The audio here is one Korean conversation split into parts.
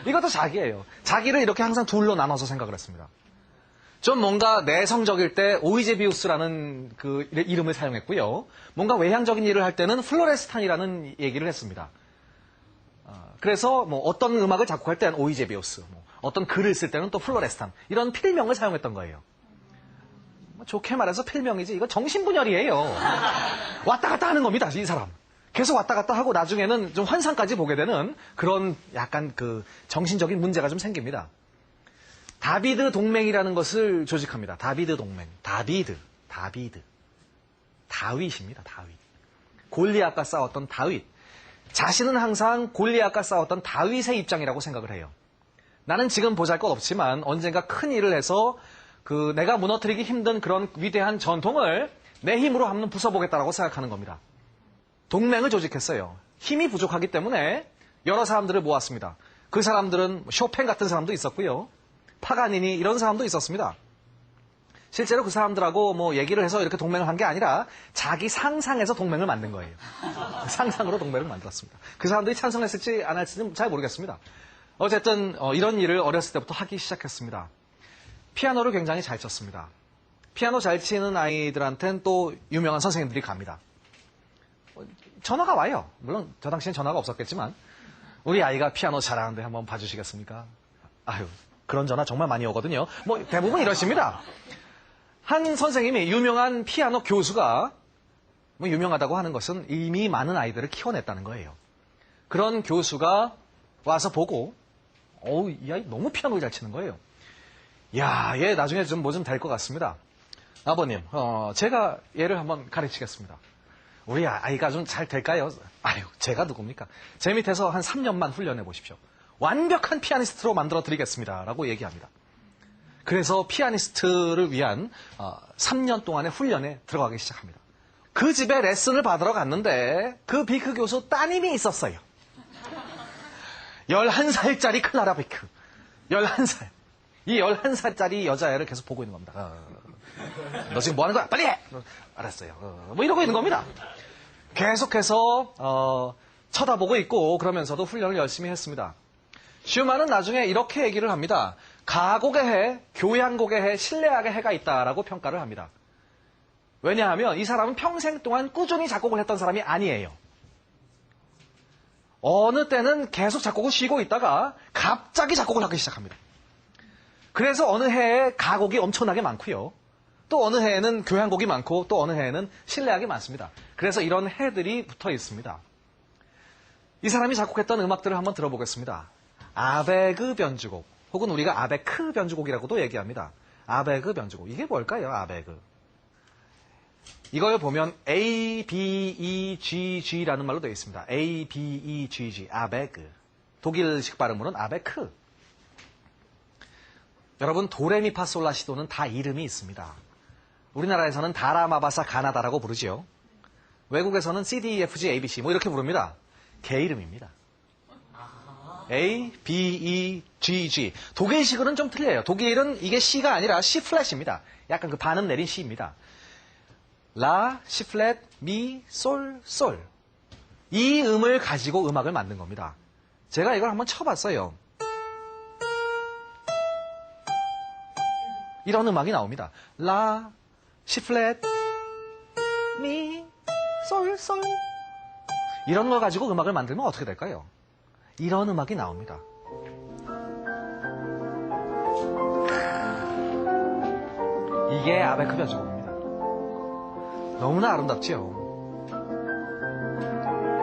이것도 자기예요. 자기를 이렇게 항상 둘로 나눠서 생각을 했습니다. 좀 뭔가 내성적일 때 오이제비우스라는 그 이름을 사용했고요. 뭔가 외향적인 일을 할 때는 플로레스탄이라는 얘기를 했습니다. 그래서 뭐 어떤 음악을 작곡할 때는 오이제비우스, 뭐 어떤 글을 쓸 때는 또 플로레스탄 이런 필명을 사용했던 거예요. 좋게 말해서 필명이지 이거 정신분열이에요. 왔다 갔다 하는 겁니다. 이 사람. 계속 왔다 갔다 하고 나중에는 좀 환상까지 보게 되는 그런 약간 그 정신적인 문제가 좀 생깁니다. 다비드 동맹이라는 것을 조직합니다. 다비드 동맹. 다윗입니다. 다윗. 골리앗과 싸웠던 다윗. 자신은 항상 골리앗과 싸웠던 다윗의 입장이라고 생각을 해요. 나는 지금 보잘것없지만 언젠가 큰 일을 해서 그 내가 무너뜨리기 힘든 그런 위대한 전통을 내 힘으로 한번 부숴보겠다라고 생각하는 겁니다. 동맹을 조직했어요. 힘이 부족하기 때문에 여러 사람들을 모았습니다. 그 사람들은 쇼팽 같은 사람도 있었고요. 파가니니 이런 사람도 있었습니다. 실제로 그 사람들하고 뭐 얘기를 해서 이렇게 동맹을 한 게 아니라 자기 상상에서 동맹을 만든 거예요. 상상으로 동맹을 만들었습니다. 그 사람들이 찬성했을지 안 했을지는 잘 모르겠습니다. 어쨌든 이런 일을 어렸을 때부터 하기 시작했습니다. 피아노를 굉장히 잘 쳤습니다. 피아노 잘 치는 아이들한테는 또 유명한 선생님들이 갑니다. 전화가 와요. 물론 저 당시엔 전화가 없었겠지만 우리 아이가 피아노 잘하는데 한번 봐주시겠습니까? 아유 그런 전화 정말 많이 오거든요. 뭐 대부분 이러십니다. 한 선생님이 유명한 피아노 교수가 뭐 유명하다고 하는 것은 이미 많은 아이들을 키워냈다는 거예요. 그런 교수가 와서 보고 이 아이 너무 피아노를 잘 치는 거예요. 야, 얘 나중에 좀 뭐 좀 될 것 같습니다. 아버님, 제가 얘를 한번 가르치겠습니다. 우리 아이가 좀 잘 될까요? 아유, 제가 누굽니까? 제 밑에서 한 3년만 훈련해 보십시오. 완벽한 피아니스트로 만들어 드리겠습니다. 라고 얘기합니다. 그래서 피아니스트를 위한 3년 동안의 훈련에 들어가기 시작합니다. 그 집에 레슨을 받으러 갔는데 그 비크 교수 따님이 있었어요. 11살짜리 클라라 비크. 11살. 이 11살짜리 여자애를 계속 보고 있는 겁니다. 너 지금 뭐 하는 거야? 빨리 해! 알았어요. 뭐 이러고 있는 겁니다. 계속해서 쳐다보고 있고 그러면서도 훈련을 열심히 했습니다. 슈만은 나중에 이렇게 얘기를 합니다. 가곡의 해, 교향곡의 해, 신뢰악의 해가 있다라고 평가를 합니다. 왜냐하면 이 사람은 평생 동안 꾸준히 작곡을 했던 사람이 아니에요. 어느 때는 계속 작곡을 쉬고 있다가 갑자기 작곡을 하기 시작합니다. 그래서 어느 해에 가곡이 엄청나게 많고요. 또 어느 해에는 교향곡이 많고 또 어느 해에는 신뢰악이 많습니다. 그래서 이런 해들이 붙어 있습니다. 이 사람이 작곡했던 음악들을 한번 들어보겠습니다. 아베그 변주곡 혹은 우리가 아베크 변주곡이라고도 얘기합니다. 아베그 변주곡. 이게 뭘까요? 아베그. 이걸 보면 A, B, E, G, G라는 말로 되어 있습니다. A, B, E, G, G. 아베그. 독일식 발음으로는 아베크. 여러분 도레미파솔라시도는 다 이름이 있습니다. 우리나라에서는 다라마바사 가나다라고 부르지요. 외국에서는 C, D, E, F, G, A, B, C 뭐 이렇게 부릅니다. 개 이름입니다. A, B, E, G, G. 독일식으로는 좀 틀려요. 독일은 이게 C가 아니라 C 플랫입니다. 약간 그 반음 내린 C입니다. 라, C 플랫, 미, 솔, 솔. 이 음을 가지고 음악을 만든 겁니다. 제가 이걸 한번 쳐봤어요. 이런 음악이 나옵니다. 라, C 플랫, 미, 솔, 솔. 이런 걸 가지고 음악을 만들면 어떻게 될까요? 이런 음악이 나옵니다. 이게 아베크 변주곡입니다. 너무나 아름답지요.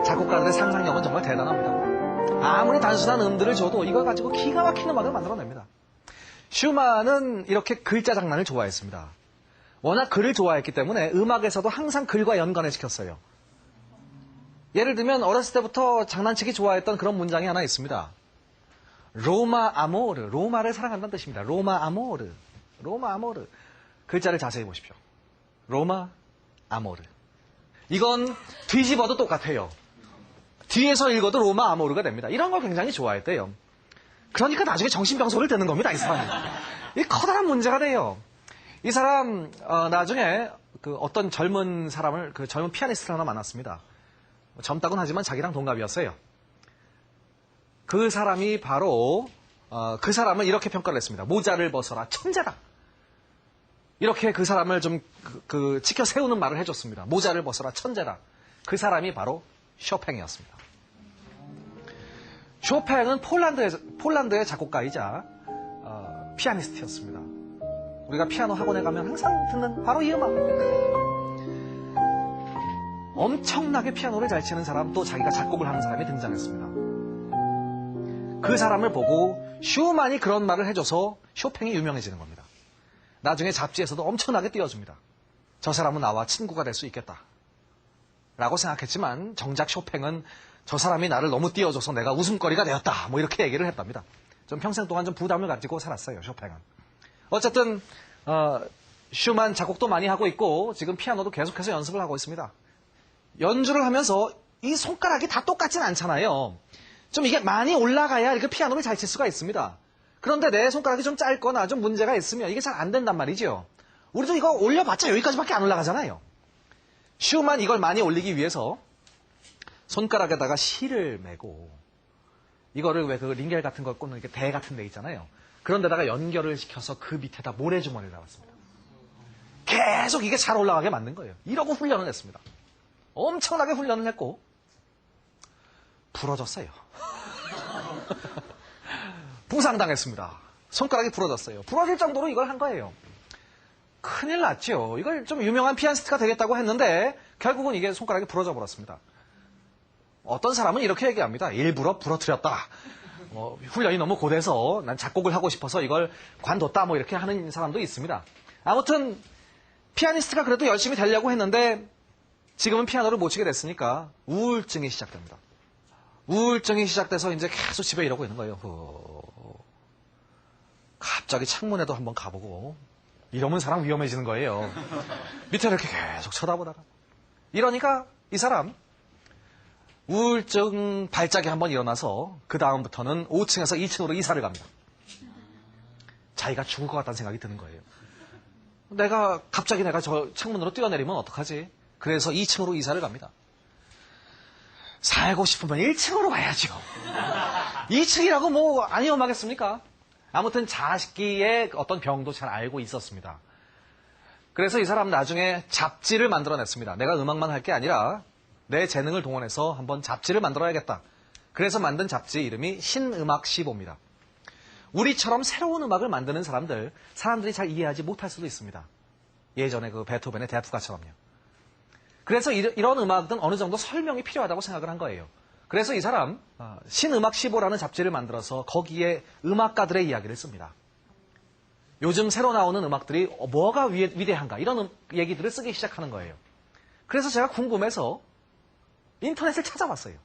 작곡가들의 상상력은 정말 대단합니다. 아무리 단순한 음들을 줘도 이걸 가지고 기가 막힌 음악을 만들어냅니다. 슈만은 이렇게 글자 장난을 좋아했습니다. 워낙 글을 좋아했기 때문에 음악에서도 항상 글과 연관을 시켰어요. 예를 들면 어렸을 때부터 장난치기 좋아했던 그런 문장이 하나 있습니다. 로마 아모르, 로마를 사랑한다는 뜻입니다. 로마 아모르, 로마 아모르. 글자를 자세히 보십시오. 로마 아모르. 이건 뒤집어도 똑같아요. 뒤에서 읽어도 로마 아모르가 됩니다. 이런 걸 굉장히 좋아했대요. 그러니까 나중에 정신병소를 듣는 겁니다. 이 사람이. 이 커다란 문제가 돼요. 이 사람 나중에 그 어떤 젊은 사람을 그 젊은 피아니스트를 하나 만났습니다. 젊다곤 하지만 자기랑 동갑이었어요. 그 사람이 바로 그 사람을 이렇게 평가를 했습니다. 모자를 벗어라 천재다. 이렇게 그 사람을 좀 지켜 세우는 말을 해줬습니다. 모자를 벗어라 천재다. 그 사람이 바로 쇼팽이었습니다. 쇼팽은 폴란드의 작곡가이자 피아니스트였습니다. 우리가 피아노 학원에 가면 항상 듣는 바로 이 음악. 엄청나게 피아노를 잘 치는 사람, 또 자기가 작곡을 하는 사람이 등장했습니다. 그 사람을 보고 슈만이 그런 말을 해줘서 쇼팽이 유명해지는 겁니다. 나중에 잡지에서도 엄청나게 띄워줍니다. 저 사람은 나와 친구가 될 수 있겠다 라고 생각했지만 정작 쇼팽은 저 사람이 나를 너무 띄워줘서 내가 웃음거리가 되었다 뭐 이렇게 얘기를 했답니다. 좀 평생 동안 좀 부담을 가지고 살았어요. 쇼팽은. 어쨌든 슈만 작곡도 많이 하고 있고 지금 피아노도 계속해서 연습을 하고 있습니다. 연주를 하면서 이 손가락이 다 똑같진 않잖아요. 좀 이게 많이 올라가야 이렇게 피아노를 잘 칠 수가 있습니다. 그런데 내 손가락이 좀 짧거나 좀 문제가 있으면 이게 잘 안 된단 말이죠. 우리도 이거 올려봤자 여기까지밖에 안 올라가잖아요. 슈만 이걸 많이 올리기 위해서 손가락에다가 실을 매고 이거를 왜 그 링겔 같은 걸 꽂는 이렇게 대 같은 데 있잖아요. 그런 데다가 연결을 시켜서 그 밑에다 모래주머니를 달았습니다. 계속 이게 잘 올라가게 만든 거예요. 이러고 훈련을 했습니다. 엄청나게 훈련을 했고 부러졌어요. 부상당했습니다. 손가락이 부러졌어요. 부러질 정도로 이걸 한 거예요. 큰일 났죠. 이걸 좀 유명한 피아니스트가 되겠다고 했는데 결국은 이게 손가락이 부러져 버렸습니다. 어떤 사람은 이렇게 얘기합니다. 일부러 부러뜨렸다. 훈련이 너무 고돼서 난 작곡을 하고 싶어서 이걸 관뒀다 뭐 이렇게 하는 사람도 있습니다. 아무튼 피아니스트가 그래도 열심히 되려고 했는데 지금은 피아노를 못 치게 됐으니까 우울증이 시작됩니다. 우울증이 시작돼서 이제 계속 집에 이러고 있는 거예요. 갑자기 창문에도 한번 가보고 이러면 사람 위험해지는 거예요. 밑에 이렇게 계속 쳐다보다가 이러니까 이 사람 우울증 발작이 한번 일어나서 그 다음부터는 5층에서 2층으로 이사를 갑니다. 자기가 죽을 것 같다는 생각이 드는 거예요. 갑자기 내가 저 창문으로 뛰어내리면 어떡하지? 그래서 2층으로 이사를 갑니다. 살고 싶으면 1층으로 가야죠. 2층이라고 뭐 안 위험하겠습니까? 아무튼 자기의 어떤 병도 잘 알고 있었습니다. 그래서 이 사람 나중에 잡지를 만들어냈습니다. 내가 음악만 할 게 아니라 내 재능을 동원해서 한번 잡지를 만들어야겠다. 그래서 만든 잡지 이름이 신음악시보입니다. 우리처럼 새로운 음악을 만드는 사람들이 잘 이해하지 못할 수도 있습니다. 예전에 그 베토벤의 대프가처럼요. 그래서 이런 음악은 어느 정도 설명이 필요하다고 생각을 한 거예요. 그래서 이 사람 신음악시보라는 잡지를 만들어서 거기에 음악가들의 이야기를 씁니다. 요즘 새로 나오는 음악들이 뭐가 위대한가 이런 얘기들을 쓰기 시작하는 거예요. 그래서 제가 궁금해서 인터넷을 찾아봤어요.